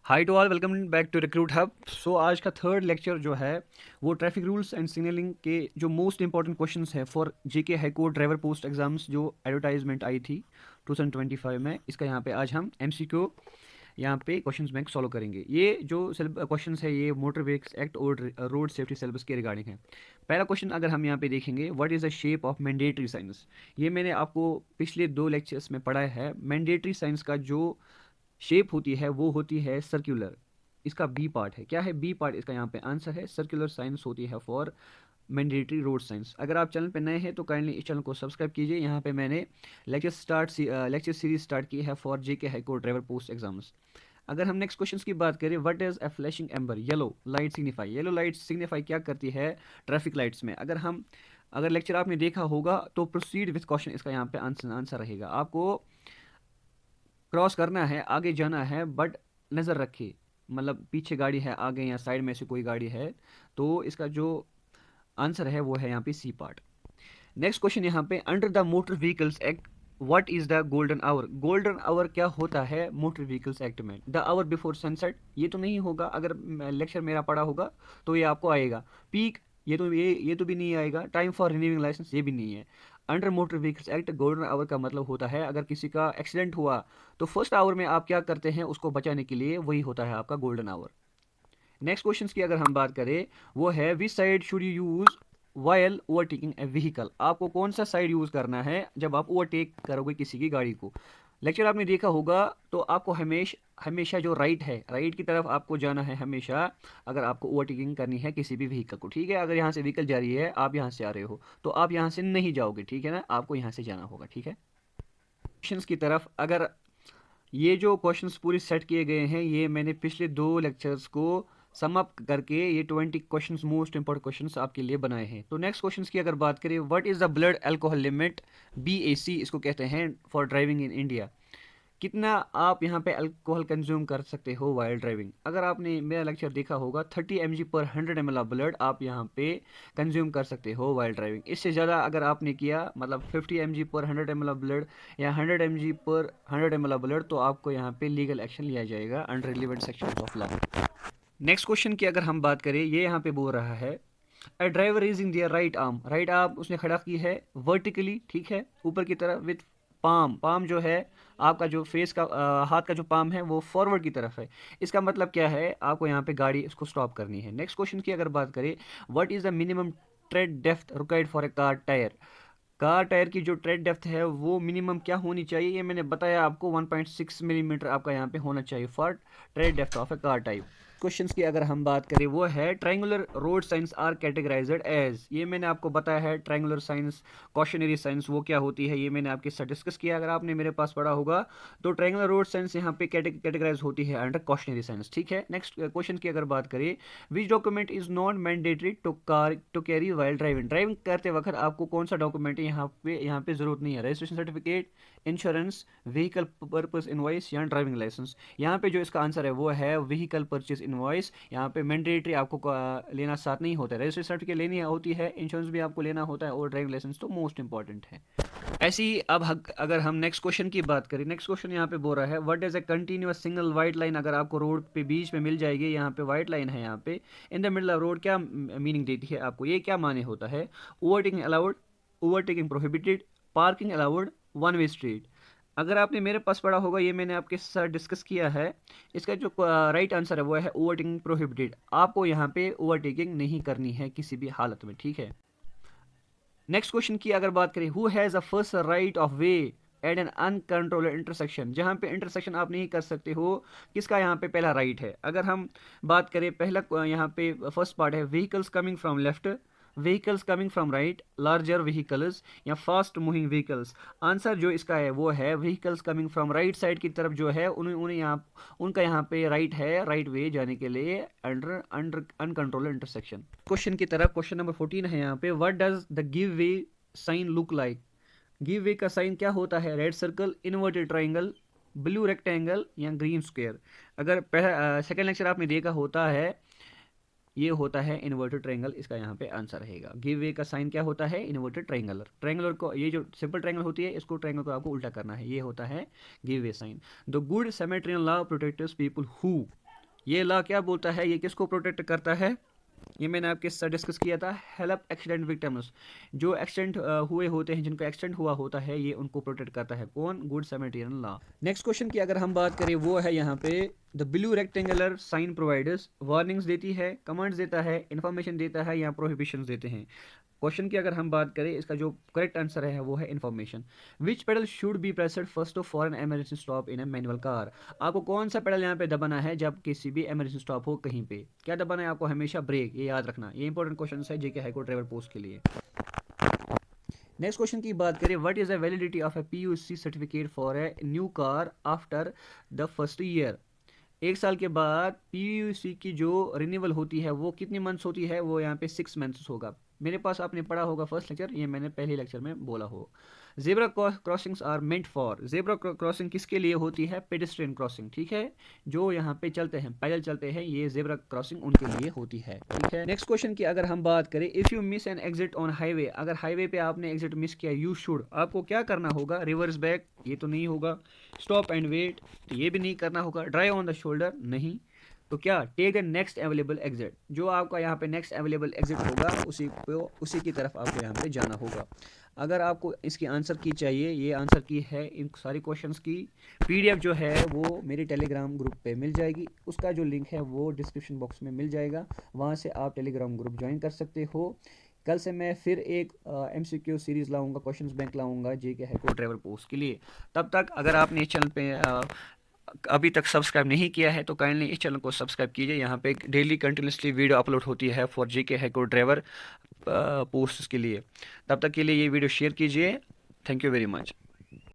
Hi to all, welcome back to Recruit Hub. So आज का third lecture जो है वो ट्रैफिक रूल्स एंड सिग्नलिंग के जो मोस्ट इंपॉर्टेंट क्वेश्चंस है for JK high court driver post exams जो एडवर्टाइजमेंट आई थी 2025 में, इसका यहाँ पे आज हम एमसीक्यू यहाँ पे क्वेश्चंस बैंक सॉल्व करेंगे। ये जो क्वेश्चंस है ये मोटर व्हीकल्स एक्ट और रोड सेफ्टी सिलेबस के रिगार्डिंग है। पहला क्वेश्चन अगर हम यहाँ पे देखेंगे, what is the shape of mandatory science. ये मैंने आपको पिछले 2 लेक्चर्स में पढ़ाया है। मैंडेटरी साइंस का जो शेप होती है वो होती है सर्कुलर। इसका बी पार्ट है, क्या है बी पार्ट, इसका यहाँ पे आंसर है सर्कुलर साइंस होती है फॉर मैंडेटरी रोड साइंस। अगर आप चैनल पे नए हैं तो काइंडली इस चैनल को सब्सक्राइब कीजिए। यहाँ पे मैंने लेक्चर सीरीज स्टार्ट की है for JK high court driver post exams. अगर हम नेक्स्ट क्वेश्चन की बात करें, what is a flashing amber, yellow light signify, yellow light signify क्या करती है ट्रैफिक लाइट्स में। अगर लेक्चर आपने देखा होगा तो प्रोसीड विथ क्वेश्चन इसका यहाँ पे आंसर रहेगा। आपको क्रॉस करना है, आगे जाना है, बट नज़र रखिए, मतलब पीछे गाड़ी है, आगे या साइड में से कोई गाड़ी है, तो इसका जो आंसर है वो है यहाँ पे सी पार्ट। नेक्स्ट क्वेश्चन यहाँ पे, under the motor vehicles act what is the golden hour. Golden hour क्या होता है मोटर व्हीकल्स एक्ट में। द आवर बिफोर सनसेट, ये तो नहीं होगा, अगर लेक्चर मेरा पढ़ा होगा तो ये आपको आएगा। पीक, ये तो भी नहीं आएगा। टाइम फॉर रिन्यूइंग लाइसेंस, ये भी नहीं है। Under motor vehicles act golden hour का मतलब होता है अगर किसी का एक्सीडेंट हुआ तो फर्स्ट आवर में आप क्या करते हैं उसको बचाने के लिए, वही होता है आपका गोल्डन आवर। नेक्स्ट क्वेश्चन की अगर हम बात करें वो है, which side should you use while overtaking A vehicle. आपको कौन सा साइड यूज करना है जब आप ओवरटेक करोगे किसी की गाड़ी को। लेक्चर आपने देखा होगा तो आपको हमेशा जो राइट है, राइट की तरफ आपको जाना है हमेशा, अगर आपको ओवरटेकिंग करनी है किसी भी व्हीकल को। ठीक है, अगर यहाँ से व्हीकल जा रही है, आप यहाँ से आ रहे हो, तो आप यहाँ से नहीं जाओगे, ठीक है ना, आपको यहाँ से जाना होगा। ठीक है, क्वेश्चंस की तरफ, अगर ये जो क्वेश्चंस पूरे सेट किए गए हैं ये मैंने पिछले 2 लेक्चर्स को सम अप करके ये 20 क्वेश्चंस मोस्ट इंपॉर्टेंट क्वेश्चंस आपके लिए बनाए हैं। तो नेक्स्ट क्वेश्चंस की अगर बात करें, what is the blood alcohol limit, BAC इसको कहते हैं, फॉर ड्राइविंग इन इंडिया। कितना आप यहाँ पे अल्कोहल कंज्यूम कर सकते हो वाइल ड्राइविंग। अगर आपने मेरा लेक्चर देखा होगा, 30 mg पर 100 ml ऑफ ब्लड आप यहाँ पे कंज्यूम कर सकते हो वाइल ड्राइविंग। इससे ज़्यादा अगर आपने किया, मतलब 50 mg पर 100 ml ऑफ ब्लड या 100 mg पर 100 ml ऑफ ब्लड, तो आपको यहाँ पे लीगल एक्शन लिया जाएगा under relevant section of law. Next question की अगर हम बात करें, ये यहाँ पे बोल रहा है, a driver raising their right arm उसने खड़ा की है वर्टिकली, ठीक है, ऊपर की तरफ, विथ पाम जो है आपका जो फेस का हाथ का जो पाम है वो फॉरवर्ड की तरफ है। इसका मतलब क्या है, आपको यहाँ पे गाड़ी इसको स्टॉप करनी है। नेक्स्ट क्वेश्चन की अगर बात करें, what is the minimum trade depth required for a car tyre की जो ट्रेड डेप्थ है वो मिनिमम क्या होनी चाहिए, ये मैंने बताया आपको, 1.6 मिलीमीटर आपका यहाँ पे होना चाहिए for tread depth of a car type. Questions की अगर हम बात करें वो है, triangular road signs are categorized as, ये मैंने आपको बताया है ट्रायंगुलर साइंस, कॉशनरी साइंस वो क्या होती है, ये मैंने आपके साथ डिस्कस किया। अगर आपने मेरे पास पढ़ा होगा तो ट्रायंगुलर रोड साइंस यहाँ पे कैटेगराइज होती है अंडर कॉशनरी साइंस। ठीक है, नेक्स्ट क्वेश्चन की अगर बात करें, which document is not mandatory to carry while driving करते वक्त आपको कौन सा डॉक्यूमेंट यहाँ पे जरूरत नहीं है, registration certificate, insurance, vehicle purpose invoice या ड्राइविंग लाइसेंस। यहाँ पे जो इसका आंसर है वो है व्हीकल परचेज इनवॉइस। यहाँ पे मैंडेटरी आपको लेना साथ नहीं होता है, रजिस्ट्रेशन सर्टिफिकेट लेनी होती है, इंश्योरेंस भी आपको लेना होता है, और ड्राइविंग लाइसेंस तो मोस्ट इंपॉर्टेंट है। ऐसे ही अब अगर हम नेक्स्ट क्वेश्चन की बात करें, नेक्स्ट क्वेश्चन यहाँ पे बोल रहा है, what is a continuous single white line. अगर आपको रोड पे बीच में मिल जाएगी, यहाँ पे वाइट लाइन है, यहाँ पे in the middle of road, क्या मीनिंग देती है आपको, ये क्या माने होता है, overtaking allowed, overtaking prohibited, parking allowed, one way street. अगर आपने मेरे पास पढ़ा होगा, ये मैंने आपके साथ डिस्कस किया है, इसका जो राइट आंसर है वो है ओवरटेकिंग प्रोहिबिटेड। आपको यहाँ पे ओवरटेकिंग नहीं करनी है किसी भी हालत में। ठीक है, नेक्स्ट क्वेश्चन की अगर बात करें, who has a first right of way at an uncontrolled intersection. जहाँ पे इंटरसेक्शन आप नहीं कर सकते हो, किसका यहाँ पे पहला राइट है। अगर हम बात करें, पहला यहाँ पे फर्स्ट पार्ट है, vehicles coming from left, vehicles coming from right, larger vehicles या फास्ट मूविंग व्हीकल्स। आंसर जो इसका है वो है vehicles coming from right side की तरफ जो है उन्हें यहाँ उनका यहाँ पे राइट है, राइट वे जाने के लिए under under uncontrolled intersection. Question की तरफ, क्वेश्चन नंबर 14 है यहाँ पे, what does the give way sign look like. Give way का साइन क्या होता है, red circle, inverted triangle, blue rectangle या ग्रीन स्क्वायर। अगर पहला सेकेंड लेक्चर आपने देखा होता है, ये होता है इन्वर्टेड ट्रायंगल, इसका यहाँ पे आंसर रहेगा। गिव वे का साइन क्या होता है, इन्वर्टेड ट्रायंगुलर। ट्रायंगुलर को, ये जो सिंपल ट्रायंगल होती है, इसको ट्रायंगल को आपको उल्टा करना है, ये होता है give way sign. The good Samaritan law protects people who, ये लॉ क्या बोलता है, ये किसको प्रोटेक्ट करता है, ये मैंने आपके साथ डिस्कस किया था, हेल्प एक्सीडेंट विक्टिम्स, जो एक्सीडेंट हुए होते हैं, जिनको एक्सीडेंट हुआ होता है, ये उनको प्रोटेक्ट करता है। कौन? Good Samaritan law. Next question की अगर हम बात करें वो है यहाँ पे, the blue rectangular sign providers warnings देती है, कमांड्स देता है, इन्फॉर्मेशन देता है या प्रोहिबिशंस देते हैं। क्वेश्चन की अगर हम बात करें, इसका जो करेक्ट आंसर है वो है information. Which pedal should be pressed first of for an emergency stop in A manual car, आपको कौन सा पेडल यहाँ पे दबाना है जब किसी भी इमरजेंसी स्टॉप हो कहीं पे, क्या दबाना है आपको? हमेशा ब्रेक, ये याद रखना, ये इंपॉर्टेंट क्वेश्चन है जेके हाईकोर्ट ड्राइवर पोस्ट के लिए। नेक्स्ट क्वेश्चन की बात करें, what is the validity of A PUC certificate for a new car after the first year, 1 साल के बाद पीयूसी की जो रिन्यूअल होती है वो कितनी मंथ्स होती है, वो यहाँ पे 6 मंथ्स होगा। मेरे पास आपने पढ़ा होगा फर्स्ट लेक्चर, ये मैंने पहले लेक्चर में बोला हो। Zebra crossings are meant for, zebra crossing किसके लिए होती है? पेडेस्ट्रियन क्रॉसिंग, ठीक है, जो यहाँ पे चलते हैं, पैदल चलते हैं, ये जेब्रा क्रॉसिंग उनके लिए होती है, ठीक है। नेक्स्ट क्वेश्चन की अगर हम बात करें, if you miss an exit on highway, अगर हाईवे पे आपने एग्जिट मिस किया, यू शुड, आपको क्या करना होगा? रिवर्स बैक, ये तो नहीं होगा। स्टॉप एंड वेट, ये भी नहीं करना होगा। ड्राइव ऑन द शोल्डर, नहीं। तो क्या? Take the next available exit, जो आपका यहाँ पे नेक्स्ट अवेलेबल एग्जिट होगा उसी की तरफ आपको यहाँ पे जाना होगा। अगर आपको इसकी आंसर की चाहिए, ये आंसर की है, इन सारी क्वेश्चंस की पीडीएफ जो है वो मेरे टेलीग्राम ग्रुप पे मिल जाएगी, उसका जो लिंक है वो डिस्क्रिप्शन बॉक्स में मिल जाएगा, वहाँ से आप टेलीग्राम ग्रुप ज्वाइन कर सकते हो। कल से मैं फिर एक MCQ सीरीज़ लाऊंगा, क्वेश्चंस बैंक लाऊंगा जेके हाईकोर्ट ड्राइवर पोस्ट के लिए। तब तक अगर आपने इस चैनल पे अभी तक सब्सक्राइब नहीं किया है तो काइंडली इस चैनल को सब्सक्राइब कीजिए, यहाँ पे डेली कंटिन्यूसली वीडियो अपलोड होती है for JK high court driver post के लिए। तब तक के लिए ये वीडियो शेयर कीजिए। Thank you very much.